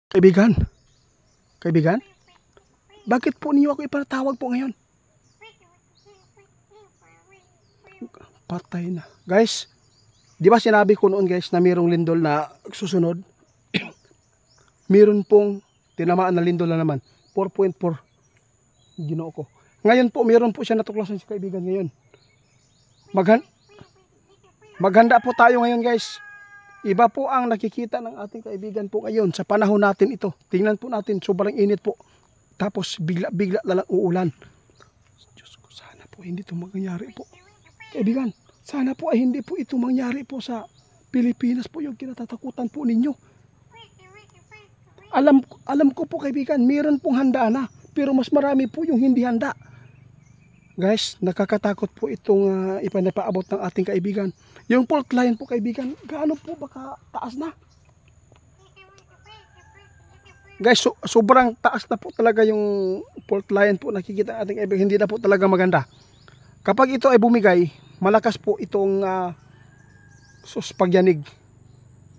Kaibigan, kaibigan, bakit po niyo ako ipatawag po ngayon? Patay na. Guys, di ba sinabi ko noon guys na mayroong lindol na susunod? Meron pong tinamaan na lindol na naman. 4.4. Ginoo ko. Ngayon po, meron po siya natuklasan si kaibigan ngayon. Maghanda po tayo ngayon guys. Iba po ang nakikita ng ating kaibigan po ngayon sa panahon natin ito. Tingnan po natin, sobrang init po. Tapos bigla-bigla na lang uulan. Diyos ko, sana po hindi ito mangyari po. Kaibigan, sana po ay hindi po ito mangyari po sa Pilipinas po yung kinatatakutan po ninyo. Alam ko po kaibigan, meron pong handa na. Pero mas marami po yung hindi handa. Guys, nakakatakot po itong ipinapaabot ng ating kaibigan. Yung fault line po kaibigan, gaano po baka taas na? Guys, sobrang taas na po talaga yung fault line po nakikita ating kaibigan. Hindi na po talaga maganda. Kapag ito ay bumigay, malakas po itong pagyanig.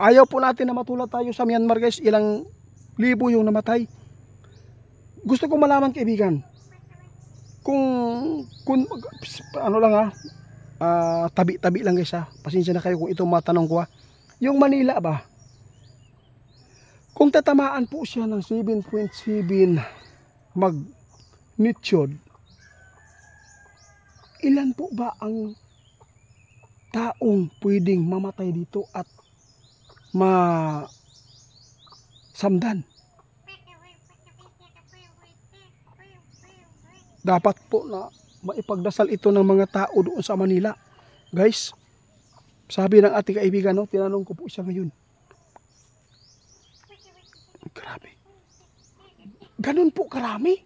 Ayaw po natin na matulad tayo sa Myanmar guys. Ilang libo yung namatay. Gusto ko malaman kaibigan, kung ano lang tabi-tabi lang guys pasensya na kayo kung ito matanong ko yung Manila ba, kung tatamaan po siya ng 7.7 magnitude, ilan po ba ang taong pwedeng mamatay dito at masamdan? Dapat po na maipagdasal ito ng mga tao doon sa Manila. Guys, sabi ng ating kaibigan, no, tinanong ko po siya ngayon. Grabe. Ganun po karami.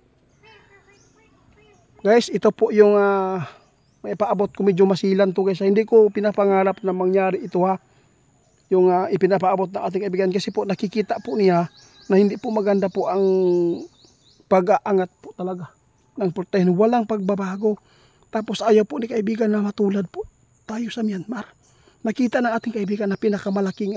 Guys, ito po yung maipaabot ko, medyo masilan to guys. Hindi ko pinapangarap na mangyari ito yung ipinapaabot ng ating kaibigan. Kasi po nakikita po niya na hindi po maganda po ang pag-aangat po talaga ng portahin, walang pagbabago. Tapos ayaw po ni kaibigan na matulad po tayo sa Myanmar. Nakita ng ating kaibigan na pinakamalaking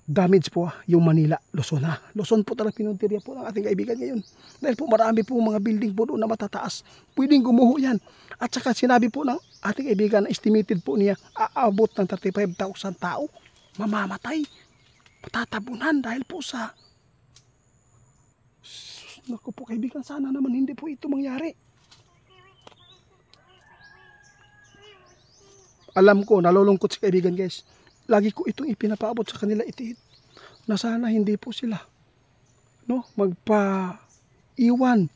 damage po yung Manila, Luzon Luzon po talaga pinuntirya po ng ating kaibigan ngayon. Dahil po marami po mga building po doon na matataas. Pwedeng gumuho yan. At saka sinabi po ng ating kaibigan na estimated po niya aabot ng 35,000 tao mamamatay. Patatabunan dahil po sa naku po kaibigan, sana naman hindi po ito mangyari. Alam ko, nalulungkot si kaibigan guys. Lagi ko itong ipinapaabot sa kanila itiit na sana hindi po sila magpa-iwan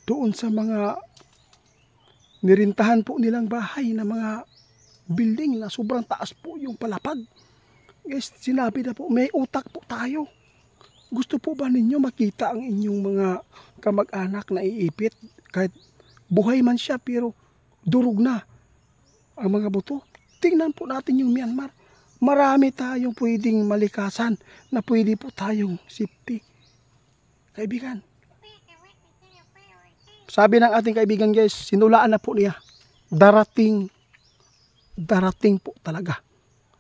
doon sa mga nirintahan po nilang bahay na mga building na sobrang taas po yung palapag. Guys, sinabi na po, may utak po tayo. Gusto po ba ninyo makita ang inyong mga kamag-anak na iipit? Kahit buhay man siya pero durog na ang mga buto. Tingnan po natin yung Myanmar. Marami tayong pwedeng malikasan na pwede po tayong safety. Kaibigan. Sabi ng ating kaibigan guys, sinulaan na po niya. Darating po talaga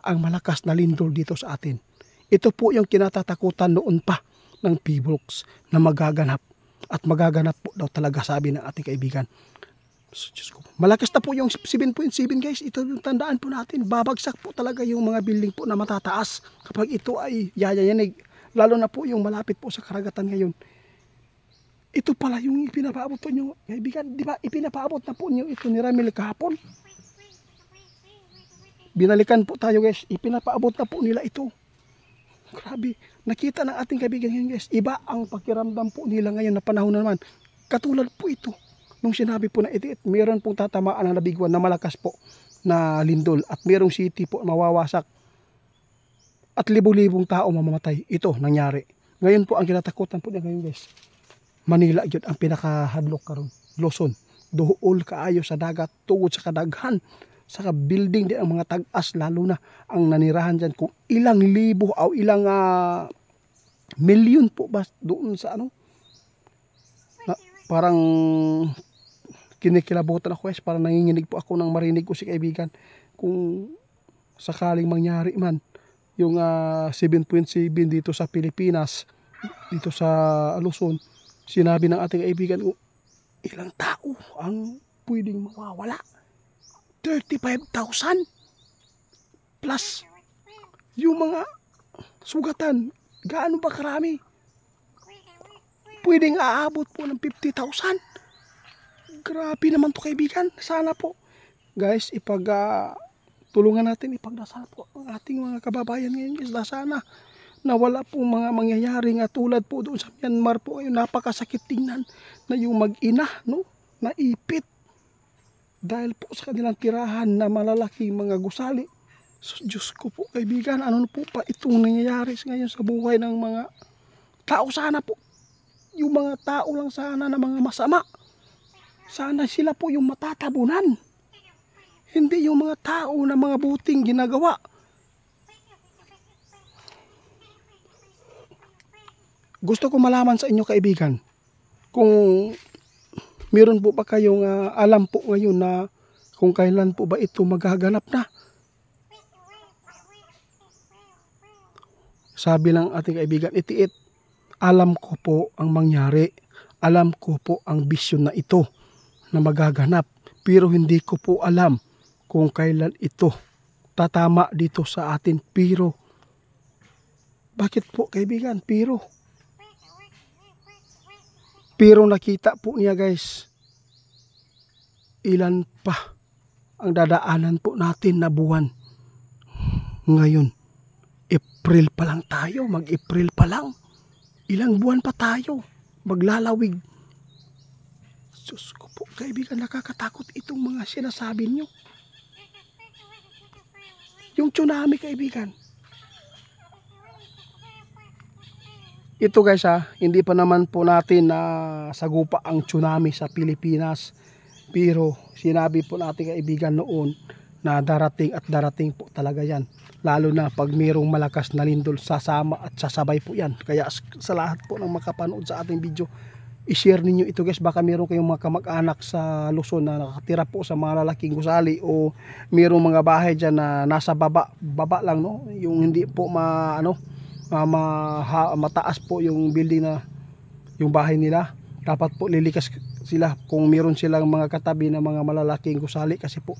ang malakas na lindol dito sa atin. Ito po yung kinatatakutan noon pa ng PBOX na magaganap. At magaganap po daw talaga, sabi ng ating kaibigan. So, Diyos ko, malakas na po yung 7.7 guys. Ito yung tandaan po natin. Babagsak po talaga yung mga building po na matataas kapag ito ay yayayanig. Lalo na po yung malapit po sa karagatan ngayon. Ito pala yung ipinapaabot po nyo. Kaibigan, di ba ipinapaabot na po nyo ito ni Ramil kahapon? Binalikan po tayo guys. Ipinapaabot na po nila ito. Grabe, nakita ng ating kaibigan ngayon guys, iba ang pakiramdam po nila ngayon na panahon na naman. Katulad po ito, nung sinabi po na itiit, meron pong tatamaan na nabiguan na malakas po na lindol at merong city po mawawasak at libo-libong tao mamamatay. Ito nangyari. Ngayon po ang kinatakutan po niya ngayon guys, Manila yun ang pinakahadlok karon. Luzon, duhol kaayo sa dagat, tungod sa kadaghan sa building din ang mga tag-as, lalo na ang nanirahan dyan kung ilang libo o ilang milyon po ba doon sa parang kinikilabutan ako guys, parang nanginginig po ako nang marinig ko si kaibigan kung sakaling mangyari man yung 7.7 dito sa Pilipinas dito sa Luzon, sinabi ng ating kaibigan, ilang tao ang pwedeng mawawala? 35,000 plus yung mga sugatan. Gaano ba karami? Pwedeng aabot po ng 50,000. Grabe naman to kaibigan. Sana po guys, tulungan natin, ipagdasal po ang ating mga kababayan ngayon guys, na sana nawala po mga mangyayari nga tulad po doon sa Myanmar po. Ayun, napakasakit tingnan na yung mag-ina, no, naipit dahil po sa kanilang tirahan na malalaking mga gusali. So, Diyos ko po kaibigan, ano po pa itong nangyayari ngayon sa buhay ng mga tao? Sana po yung mga tao lang sana na mga masama, sana sila po yung matatabunan, hindi yung mga tao na mga buting ginagawa. Gusto ko malaman sa inyo kaibigan, kung meron po ba kayong alam po ngayon na kung kailan po ba ito magaganap na. Sabi ng ating kaibigan Itiit, alam ko po ang mangyari, alam ko po ang bisyon na ito na magaganap, pero hindi ko po alam kung kailan ito tatama dito sa atin. Pero bakit po kaibigan? Pero nakita po niya guys, ilan pa ang dadaanan po natin na buwan. Ngayon, April pa lang tayo, mag-April pa lang. Ilang buwan pa tayo maglalawig. Diyos ko po kaibigan, nakakatakot itong mga sinasabi nyo. Yung tsunami kaibigan. Ito guys hindi pa naman po natin na sagupa ang tsunami sa Pilipinas. Pero sinabi po natin kaibigan noon na darating at darating po talaga yan. Lalo na pag mayroong malakas na lindol, sasama at sasabay po yan. Kaya sa lahat po ng makapanood sa ating video, i-share ninyo ito guys. Baka mayroong kayong mga kamag-anak sa Luzon na nakatira po sa mga lalaking gusali, o mayroong mga bahay dyan na nasa baba lang, no? Yung hindi po mataas po yung building na yung bahay nila. Dapat po lilikas sila kung meron silang mga katabi na mga malalaking gusali, kasi po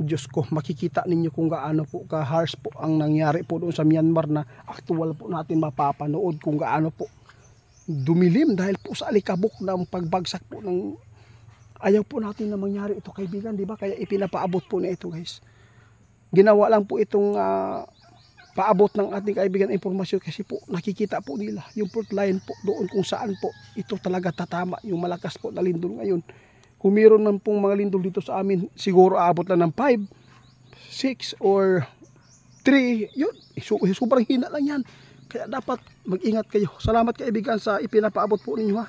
Diyos ko, makikita ninyo kung gaano po ka-harsh po ang nangyari po doon sa Myanmar, na actual po natin mapapanood kung gaano po dumilim dahil po sa alikabok ng pagbagsak po ng ayaw po natin na mangyari ito kaibigan, di ba? Kaya ipinapaabot po na ito guys. Ginawa lang po itong paabot ng ating kaibigan impormasyon, kasi po nakikita po nila yung fault line po doon kung saan po ito talaga tatama yung malakas po na lindol ngayon. Kung meron man pong mga lindol dito sa amin, siguro aabot lang ng 5, 6 or 3, yun, sobrang hina lang yan. Kaya dapat mag-ingat kayo. Salamat kaibigan sa ipinapaabot po ninyo